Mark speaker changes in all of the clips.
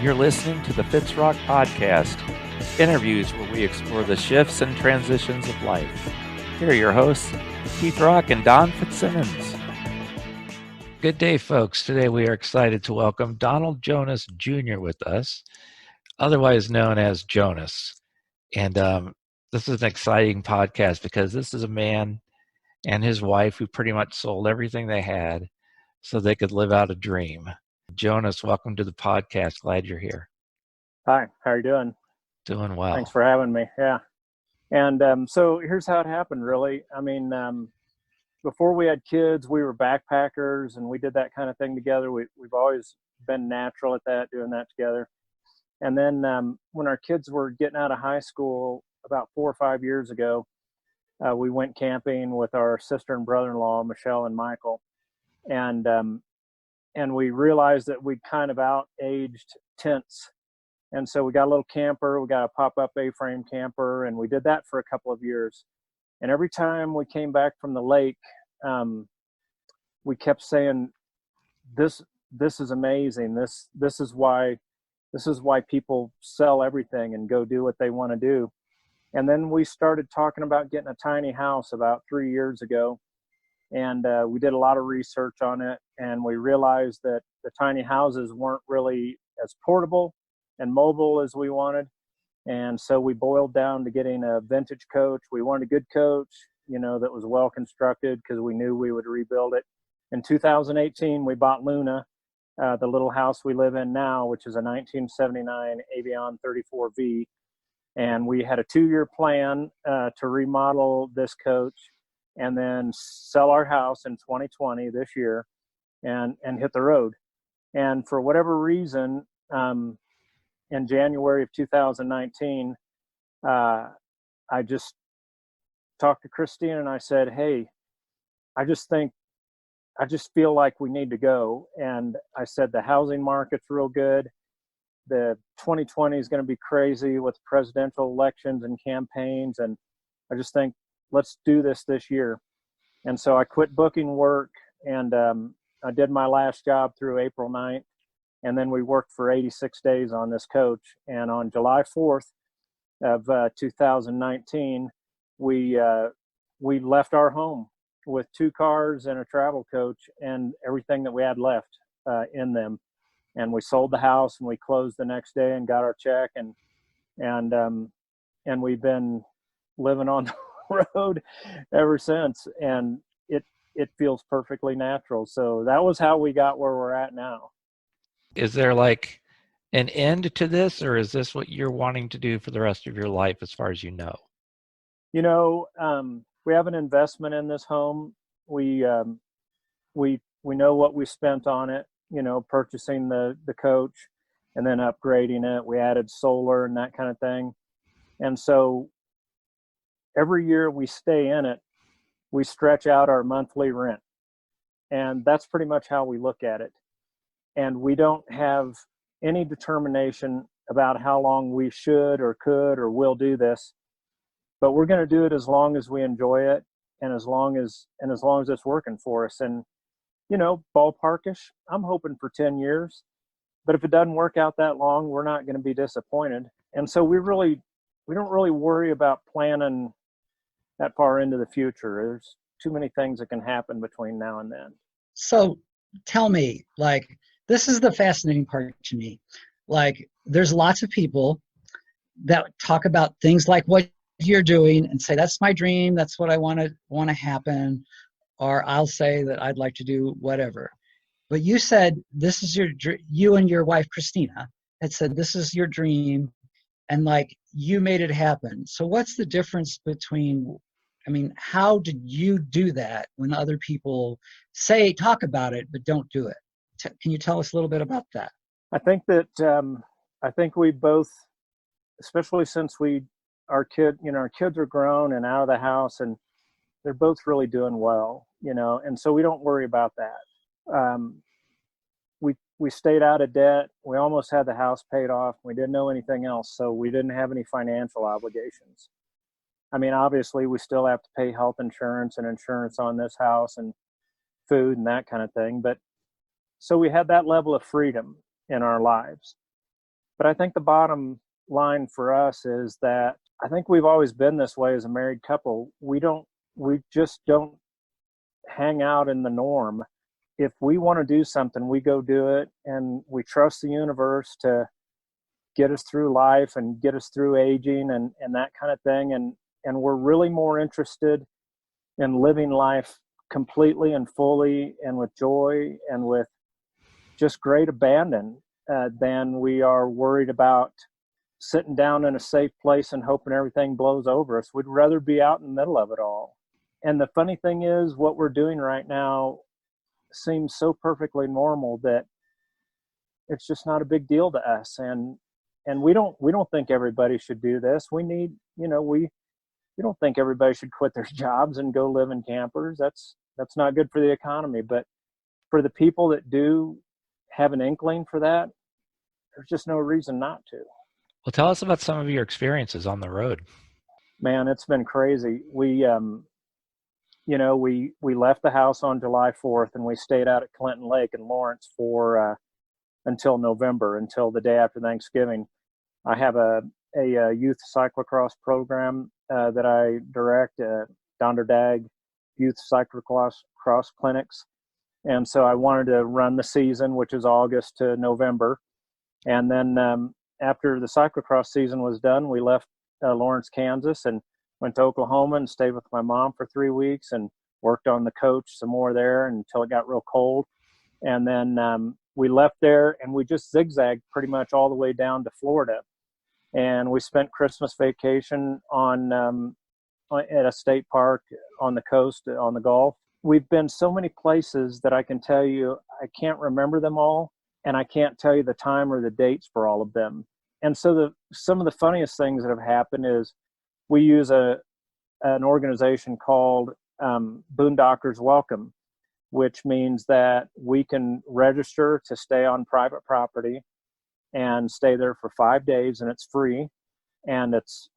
Speaker 1: You're listening to the Fitzrock Podcast, interviews where we explore the shifts and transitions of life. Here are your hosts, Keith Rock and Don Fitzsimmons. Good day, folks. Today we are excited to welcome Donald Jonas Jr. with us, otherwise known as Jonas. And this is an exciting podcast because this is a man and his wife who pretty much sold everything they had so they could live out a dream. Jonas, welcome to the podcast. Glad you're here.
Speaker 2: Hi, how are you doing?
Speaker 1: Doing well.
Speaker 2: Thanks for having me. Yeah. And so here's how it happened, really. I mean, before we had kids, we were backpackers and we did that kind of thing together. We've always been natural at that, doing that together. And then when our kids were getting out of high school about 4 or 5 years ago, we went camping with our sister and brother-in-law, Michelle and Michael. And we realized that we kind of out-aged tents. And so we got a little camper, we got a pop-up A-frame camper, and we did that for a couple of years. And every time we came back from the lake, we kept saying, this is amazing. This is why people sell everything and go do what they want to do. And then we started talking about getting a tiny house about 3 years ago. And we did a lot of research on it, and we realized that the tiny houses weren't really as portable and mobile as we wanted. And so we boiled down to getting a vintage coach. We wanted a good coach, that was well constructed because we knew we would rebuild it. In 2018, we bought Luna, the little house we live in now, which is a 1979 Avion 34V. And we had a 2-year plan to remodel this coach and then sell our house in 2020 this year and hit the road. And for whatever reason, in January of 2019, I just talked to Christine and I said, hey, I just feel like we need to go. And I said, the housing market's real good. The 2020 is going to be crazy with presidential elections and campaigns. And I just think, let's do this year. And so I quit booking work and I did my last job through April 9th. And then we worked for 86 days on this coach. And on July 4th of 2019, we left our home with 2 cars and a travel coach and everything that we had left in them. And we sold the house and we closed the next day and got our check. And we've been living on the road ever since. And it feels perfectly natural. So that was how we got where we're at now.
Speaker 1: Is there like an end to this, or is this what you're wanting to do for the rest of your life as far as you know?
Speaker 2: We have an investment in this home. We know what we spent on it, purchasing the coach and then upgrading it. We added solar and that kind of thing. And so every year we stay in it, we stretch out our monthly rent. And that's pretty much how we look at it. And we don't have any determination about how long we should or could or will do this, but we're going to do it as long as we enjoy it and as long as it's working for us. And, ballparkish, I'm hoping for 10 years, but if it doesn't work out that long, we're not going to be disappointed. And so we don't really worry about planning that far into the future. There's too many things that can happen between now and then.
Speaker 3: So tell me, this is the fascinating part to me. There's lots of people that talk about things like what you're doing and say, that's my dream. That's what I want to happen. Or I'll say that I'd like to do whatever. But you said, this is you and your wife, Christina, had said, this is your dream. And you made it happen. So what's the difference between, how did you do that when other people talk about it, but don't do it? Can you tell us a little bit about that?
Speaker 2: I think that, I think we both, especially since our kids are grown and out of the house and they're both really doing well, and so we don't worry about that. We stayed out of debt. We almost had the house paid off. We didn't know anything else. So we didn't have any financial obligations. Obviously we still have to pay health insurance and insurance on this house and food and that kind of thing. But so we had that level of freedom in our lives. But I think the bottom line for us is that I think we've always been this way as a married couple. We just don't hang out in the norm. If we want to do something, we go do it, and we trust the universe to get us through life and get us through aging and that kind of thing. And we're really more interested in living life completely and fully and with joy and with just great abandon than we are worried about sitting down in a safe place and hoping everything blows over us. We'd rather be out in the middle of it all. And the funny thing is, what we're doing right now seems so perfectly normal that it's just not a big deal to us. And we don't think everybody should do this. We don't think everybody should quit their jobs and go live in campers. That's not good for the economy. But for the people that do have an inkling for that, there's just no reason not to.
Speaker 1: Well, tell us about some of your experiences on the road.
Speaker 2: Man, it's been crazy. We left the house on July 4th and we stayed out at Clinton Lake in Lawrence for until November, until the day after Thanksgiving. I have a youth cyclocross program that I direct, Donderdag Youth Cyclocross Clinics. And so I wanted to run the season, which is August to November. And then after the cyclocross season was done, we left Lawrence, Kansas, and went to Oklahoma and stayed with my mom for 3 weeks and worked on the coach some more there until it got real cold. And then we left there and we just zigzagged pretty much all the way down to Florida. And we spent Christmas vacation at a state park on the coast, on the Gulf. We've been so many places that I can tell you, I can't remember them all. And I can't tell you the time or the dates for all of them. And so some of the funniest things that have happened is we use an organization called Boondockers Welcome, which means that we can register to stay on private property and stay there for 5 days, and it's free. And it's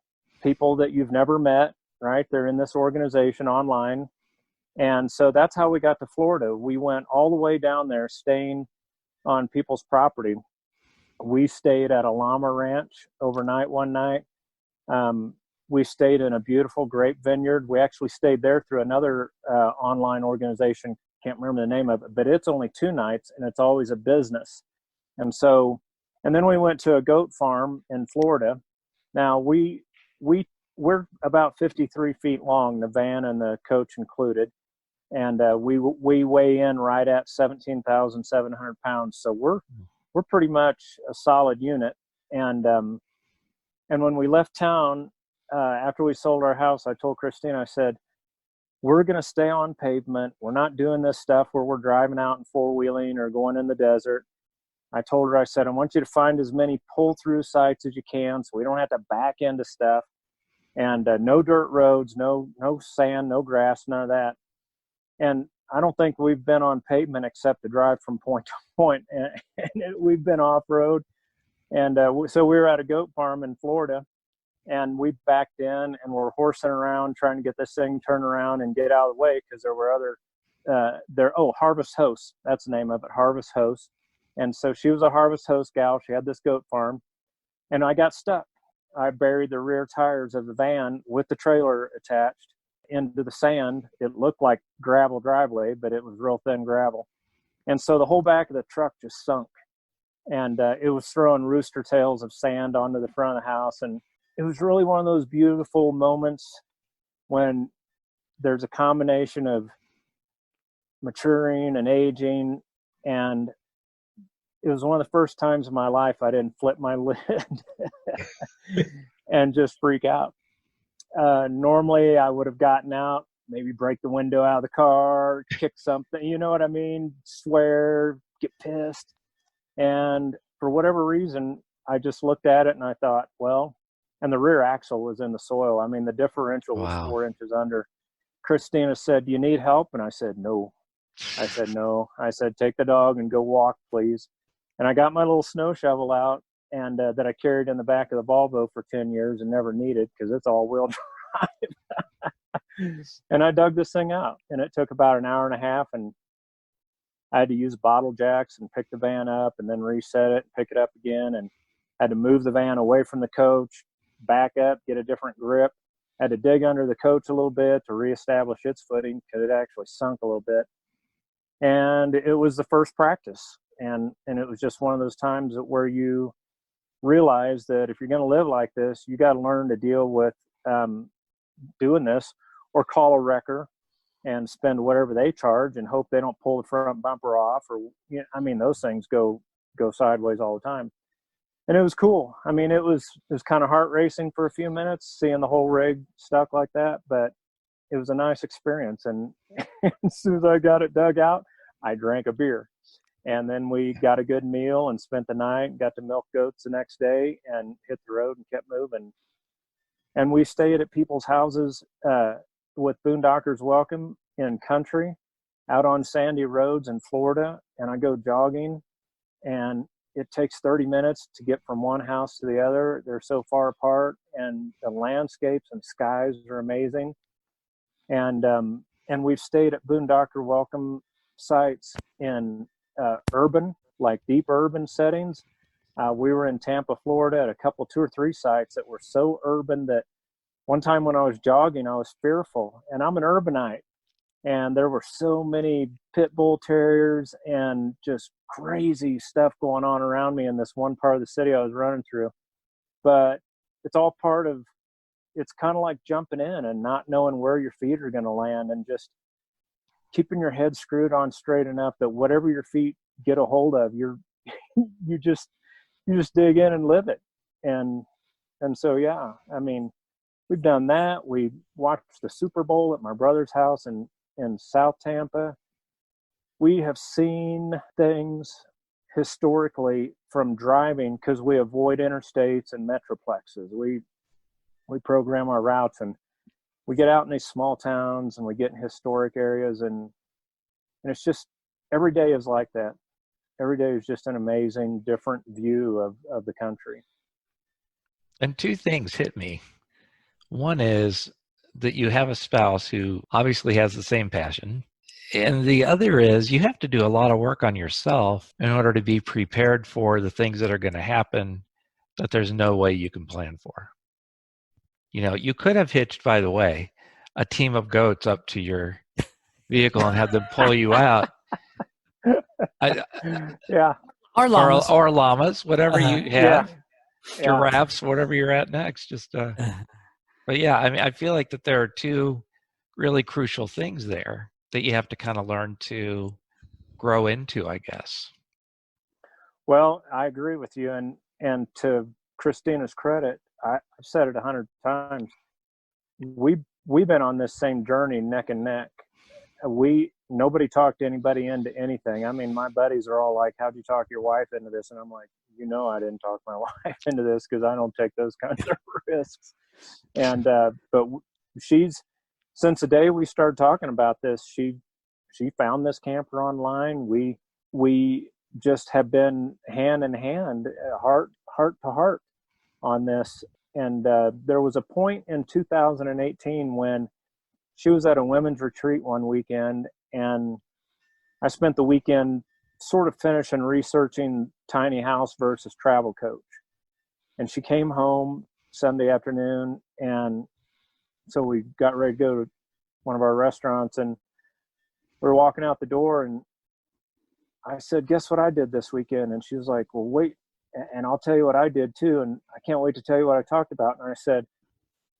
Speaker 2: people that you've never met, right? They're in this organization online. And so that's how we got to Florida. We went all the way down there staying on people's property. We stayed at a llama ranch overnight one night. We stayed in a beautiful grape vineyard. We actually stayed there through another online organization. Can't remember the name of it, but it's only 2 nights and it's always a business. And then we went to a goat farm in Florida. Now we're about 53 feet long, the van and the coach included. And we weigh in right at 17,700 pounds. So we're pretty much a solid unit. And when we left town, after we sold our house, I told Christine, I said, we're going to stay on pavement. We're not doing this stuff where we're driving out and 4-wheeling or going in the desert. I told her, I said, I want you to find as many pull-through sites as you can so we don't have to back into stuff. And no dirt roads, no sand, no grass, none of that. And I don't think we've been on pavement except to drive from point to point. And we've been off-road. And so we were at a goat farm in Florida, and we backed in and we're horsing around trying to get this thing turned around and get out of the way because there were other Harvest Host. That's the name of it, Harvest Host. And so she was a Harvest Host gal. She had this goat farm. And I got stuck. I buried the rear tires of the van with the trailer attached into the sand. It looked like gravel driveway, but it was real thin gravel. And so the whole back of the truck just sunk. And it was throwing rooster tails of sand onto the front of the house. And it was really one of those beautiful moments when there's a combination of maturing and aging. And it was one of the first times in my life I didn't flip my lid and just freak out. Normally I would have gotten out, maybe break the window out of the car, kick something, you know what I mean? Swear, get pissed. And for whatever reason, I just looked at it and I thought, well, and the rear axle was in the soil. I mean, the differential was 4 inches under. Christina said, "Do you need help?" And I said, "No." I said, "No." I said, "Take the dog and go walk, please." And I got my little snow shovel out and that I carried in the back of the Volvo for 10 years and never needed because it's all-wheel drive. And I dug this thing out, and it took about an hour and a half, and I had to use bottle jacks and pick the van up and then reset it, pick it up again. And Had to move the van away from the coach, back up, get a different grip. Had to dig under the coach a little bit to reestablish its footing because it actually sunk a little bit. And it was the first practice. And it was just one of those times where you realize that if you're going to live like this, you got to learn to deal with doing this, or call a wrecker and spend whatever they charge and hope they don't pull the front bumper off, or, you know, I mean, those things go sideways all the time. And it was cool. I mean, it was kind of heart racing for a few minutes, seeing the whole rig stuck like that, but it was a nice experience. And as soon as I got it dug out, I drank a beer. And then we got a good meal and spent the night, got to milk goats the next day and hit the road and kept moving. And we stayed at people's houses with Boondockers Welcome in country, out on sandy roads in Florida. And I go jogging, and it takes 30 minutes to get from one house to the other. They're so far apart, and the landscapes and skies are amazing. And we've stayed at Boondocker Welcome sites in urban, like deep urban settings. We were in Tampa, Florida at a couple, 2 or 3 sites that were so urban that one time when I was jogging, I was fearful. And I'm an urbanite, and there were so many pit bull terriers and just crazy stuff going on around me in this one part of the city I was running through. But it's all part of, it's kind of like jumping in and not knowing where your feet are going to land, and just keeping your head screwed on straight enough that whatever your feet get a hold of, you just dig in and live it. And so, yeah, I mean, we've done that. We watched the Super Bowl at my brother's house in South Tampa. We have seen things historically from driving, because we avoid interstates and metroplexes. We program our routes, and we get out in these small towns, and we get in historic areas, and it's just, every day is like that. Every day is just an amazing, different view of the country.
Speaker 1: And 2 things hit me. One is that you have a spouse who obviously has the same passion. And the other is you have to do a lot of work on yourself in order to be prepared for the things that are going to happen that there's no way you can plan for. You know, you could have hitched, by the way, a team of goats up to your vehicle and had them pull you out.
Speaker 2: Yeah.
Speaker 4: Or llamas.
Speaker 1: Or llamas, whatever you have.
Speaker 2: Yeah.
Speaker 1: Giraffes, whatever you're at next. Just but yeah, I mean, I feel like that there are 2 really crucial things there that you have to kind of learn to grow into, I guess.
Speaker 2: Well, I agree with you. And to Christina's credit, I've said it 100 times. We've been on this same journey neck and neck. Nobody talked anybody into anything. I mean, my buddies are all like, "How'd you talk your wife into this?" And I'm like, I didn't talk my wife into this, because I don't take those kinds of risks. And but she's, since the day we started talking about this, she found this camper online. We just have been hand in hand, heart to heart on this. And there was a point in 2018 when she was at a women's retreat one weekend, and I spent the weekend sort of finishing researching tiny house versus travel coach. And she came home Sunday afternoon, and so we got ready to go to one of our restaurants, and we were walking out the door, and I said, "Guess what I did this weekend?" And she was like, "Well, wait, and I'll tell you what I did too, and I can't wait to tell you what I talked about." And I said,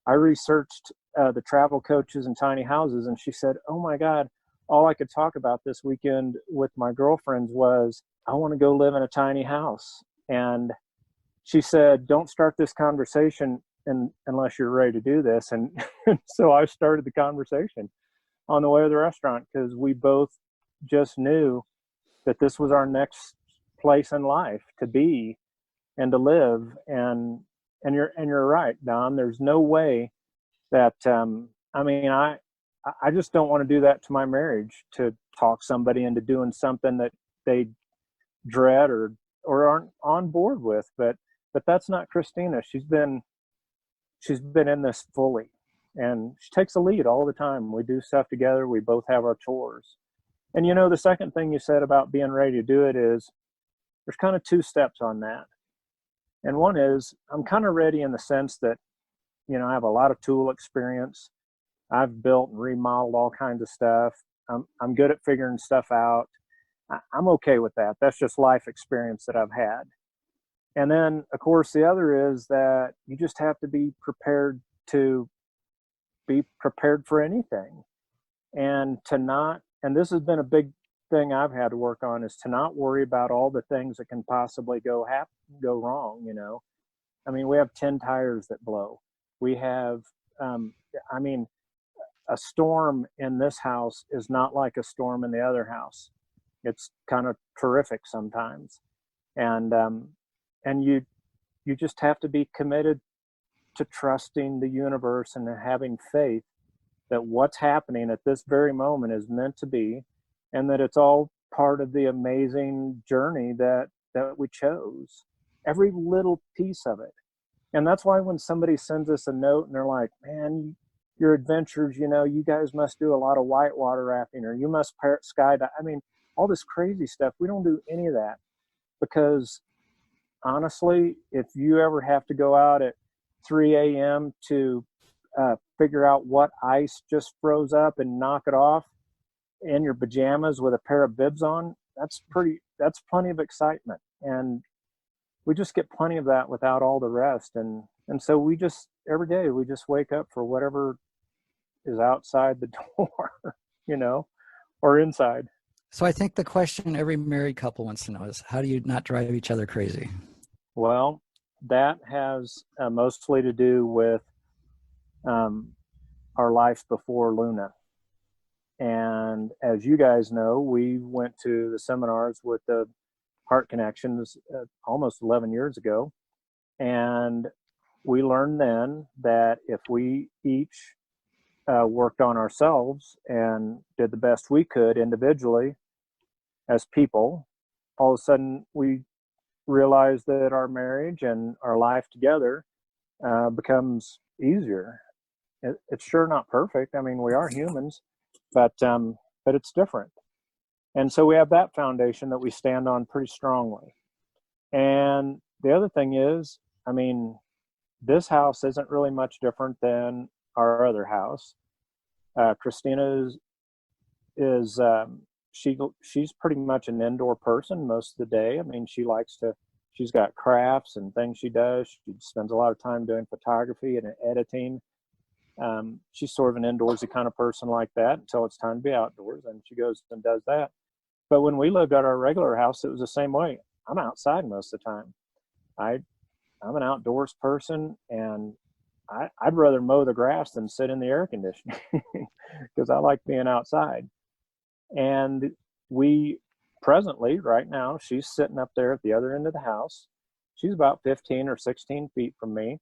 Speaker 2: "I researched the travel coaches and tiny houses." And she said, "Oh my God, all I could talk about this weekend with my girlfriends was, I want to go live in a tiny house." And she said, "Don't start this conversation unless you're ready to do this." And so I started the conversation on the way to the restaurant, because we both just knew that this was our next place in life to be and to live. And you're right, Don. There's no way that I mean, I just don't want to do that to my marriage, to talk somebody into doing something that they dread or aren't on board with. But that's not Christina. She's been in this fully, and she takes the lead all the time. We do stuff together. We both have our chores. And the second thing you said about being ready to do it is, there's kind of 2 steps on that. And one is I'm kind of ready in the sense that, I have a lot of tool experience. I've built and remodeled all kinds of stuff. I'm good at figuring stuff out. I'm okay with that. That's just life experience that I've had. And then, of course, the other is that you just have to be prepared to be prepared for anything, and to not, and this has been a big thing I've had to work on, is to not worry about all the things that can possibly go wrong. I mean, we have 10 tires that blow. We have, I mean, a storm in this house is not like a storm in the other house. It's kind of terrific sometimes. And you just have to be committed to trusting the universe and having faith that what's happening at this very moment is meant to be, and that it's all part of the amazing journey that we chose, every little piece of it. And that's why when somebody sends us a note and they're like, man, your adventures, you guys must do a lot of whitewater rafting, or you must skydive. I mean, all this crazy stuff. We don't do any of that, because honestly, if you ever have to go out at 3 a.m. to figure out what ice just froze up and knock it off in your pajamas with a pair of bibs on, that's plenty of excitement. And we just get plenty of that without all the rest. And so we just, every day, we just wake up for whatever is outside the door, or inside.
Speaker 4: So I think the question every married couple wants to know is, how do you not drive each other crazy?
Speaker 2: Well, that has mostly to do with our life before Luna. And as you guys know, we went to the seminars with the Heart Connections almost 11 years ago. And we learned then that if we each worked on ourselves and did the best we could individually as people, all of a sudden we realized that our marriage and our life together becomes easier. It's sure not perfect. I mean, we are humans, but it's different. And so we have that foundation that we stand on pretty strongly. And the other thing is, I mean, this house isn't really much different than our other house. Christina she's pretty much an indoor person most of the day. I mean, she's got crafts and things she does. She spends a lot of time doing photography and editing. She's sort of an indoorsy kind of person like that until it's time to be outdoors, and she goes and does that. But when we lived at our regular house, it was the same way. I'm outside most of the time. I'm an outdoors person, and I'd rather mow the grass than sit in the air conditioning because I like being outside. And we presently, right now, she's sitting up there at the other end of the house. She's about 15 or 16 feet from me.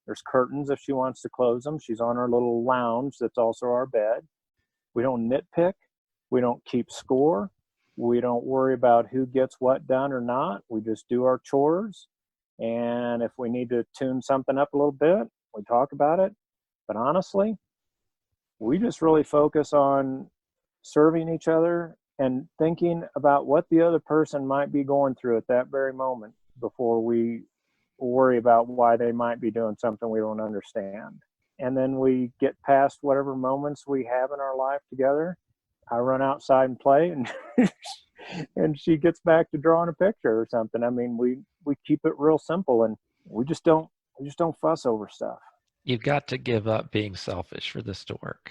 Speaker 2: There's curtains if she wants to close them. She's on our little lounge that's also our bed. We don't nitpick. We don't keep score. We don't worry about who gets what done or not. We just do our chores. And if we need to tune something up a little bit, we talk about it. But honestly, we just really focus on serving each other and thinking about what the other person might be going through at that very moment before we worry about why they might be doing something we don't understand. And then we get past whatever moments we have in our life together. I run outside and play, and and she gets back to drawing a picture or something. I mean, we keep it real simple, and we just don't fuss over stuff.
Speaker 1: You've got to give up being selfish for this to work.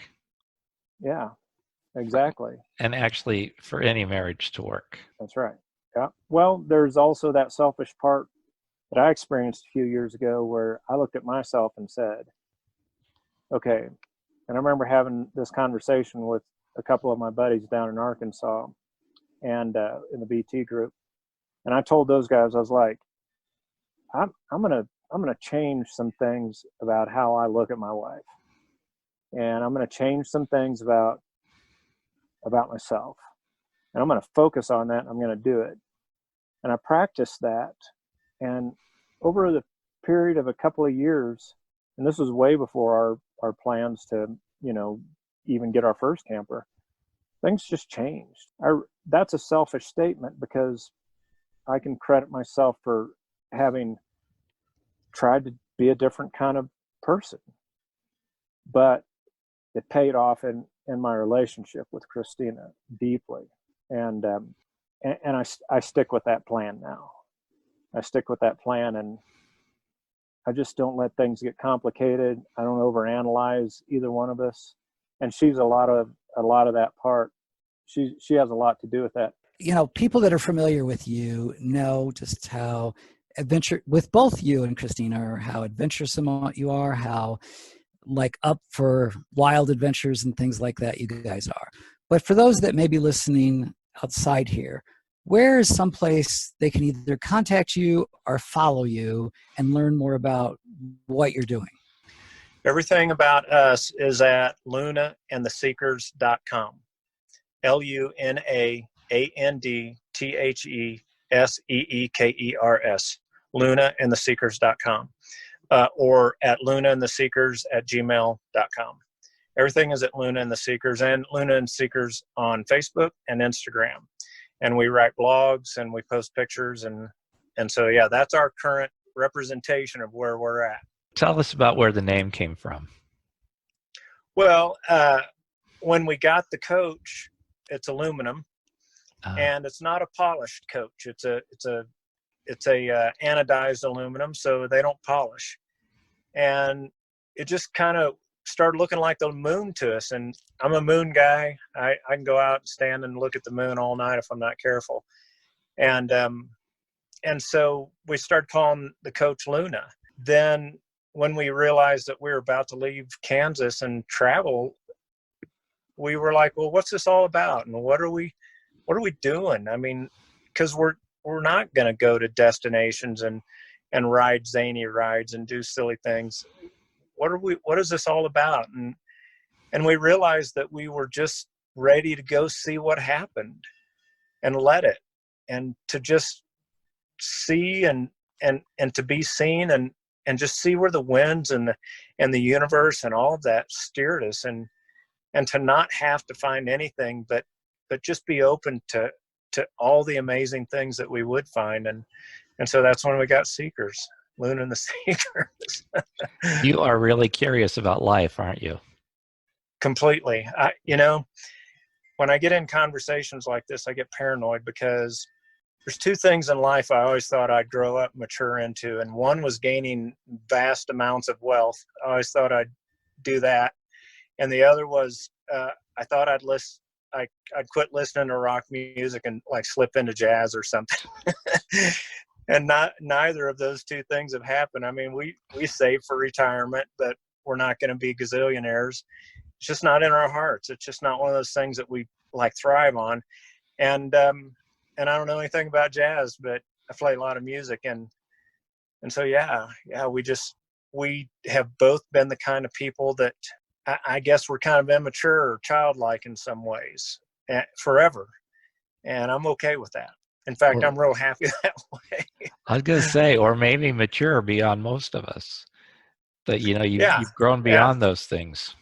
Speaker 2: Yeah, exactly.
Speaker 1: And actually, for any marriage to work.
Speaker 2: That's right. Yeah. Well, there's also that selfish part that I experienced a few years ago where I looked at myself and said, okay, and I remember having this conversation with a couple of my buddies down in Arkansas and in the BT group. And I told those guys, I was like, I'm gonna change some things about how I look at my wife. And I'm gonna change some things about myself. And I'm gonna focus on that, and I'm gonna do it. And I practiced that. And over the period of a couple of years, and this was way before our plans to, even get our first camper, things just changed. That's a selfish statement because I can credit myself for having tried to be a different kind of person. But it paid off in my relationship with Christina deeply. And I stick with that plan now. I stick with that plan, and I just don't let things get complicated. I don't overanalyze either one of us. And she's a lot of that part. She has a lot to do with that.
Speaker 4: You know, people that are familiar with you know just how with both you and Christina, or how adventuresome you are, how like up for wild adventures and things like that you guys are. But for those that may be listening outside here, where is someplace they can either contact you or follow you and learn more about what you're doing?
Speaker 2: Everything about us is at lunaandtheseekers.com. LunaandTheSeekers, lunaandtheseekers.com, or at lunaandtheseekers@gmail.com. Everything is at Luna and the Seekers, and Luna and Seekers on Facebook and Instagram. And we write blogs and we post pictures, and so yeah, that's our current representation of where we're at.
Speaker 1: Tell us about where the name came from.
Speaker 2: Well, when we got the coach, it's aluminum, and it's not a polished coach. It's a anodized aluminum, so they don't polish. And it just kind of started looking like the moon to us. And I'm a moon guy. I can go out and stand and look at the moon all night if I'm not careful. And so we started calling the coach Luna. Then when we realized that we were about to leave Kansas and travel, we were like, well, what's this all about? And what are we doing? I mean, because we're not going to go to destinations and ride zany rides and do silly things. What is this all about? And we realized that we were just ready to go see what happened and let it, and to just see and to be seen and just see where the winds and the universe and all of that steered us, and to not have to find anything, but just be open to all the amazing things that we would find. And so that's when we got Seekers, Luna and the Seekers.
Speaker 1: You are really curious about life, aren't you?
Speaker 2: Completely. When I get in conversations like this, I get paranoid, because there's two things in life I always thought I'd grow up, mature into. And one was gaining vast amounts of wealth. I always thought I'd do that. And the other was, I thought I'd quit listening to rock music and like slip into jazz or something. And neither of those two things have happened. I mean, we save for retirement, but we're not going to be gazillionaires. It's just not in our hearts. It's just not one of those things that we like thrive on. And I don't know anything about jazz, but I play a lot of music. And so, yeah, we have both been the kind of people that I guess we're kind of immature or childlike in some ways forever. And I'm okay with that. In fact, I'm real happy that way.
Speaker 1: I was going to say, or maybe mature beyond most of us. But, you've grown beyond those things.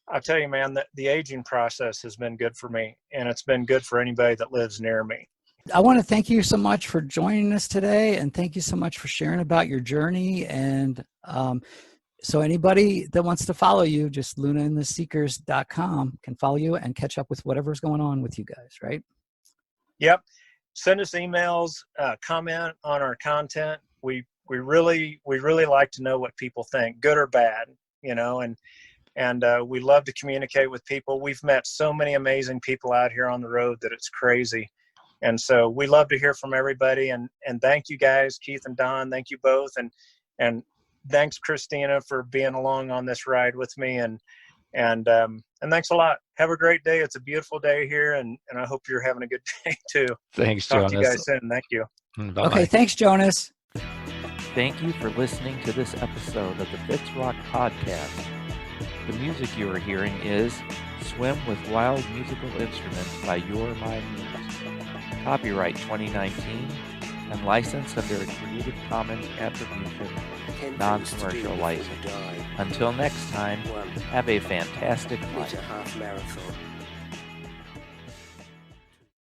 Speaker 2: I'll tell you, man, that the aging process has been good for me, and it's been good for anybody that lives near me.
Speaker 4: I want to thank you so much for joining us today, and thank you so much for sharing about your journey. And so anybody that wants to follow you, just lunaandtheseekers.com can follow you and catch up with whatever's going on with you guys, right? Yep.
Speaker 2: Send us emails, comment on our content. We really like to know what people think, good or bad, and we love to communicate with people. We've met so many amazing people out here on the road that it's crazy. And so we love to hear from everybody. And thank you guys, Keith and Don. Thank you both. And thanks, Christina, for being along on this ride with me. And thanks a lot. Have a great day. It's a beautiful day here, and I hope you're having a good day too.
Speaker 1: Thanks,
Speaker 2: Talk
Speaker 1: Jonas.
Speaker 2: to you guys soon. Thank you.
Speaker 1: Bye-bye.
Speaker 4: Okay, thanks, Jonas.
Speaker 1: Thank you for listening to this episode of the Fitz Rock Podcast. The music you are hearing is Swim with Wild Musical Instruments by Your My Muse. Copyright 2019 and licensed under a Creative Commons Attribution Non-Commercial License. Until next time, have a fantastic life.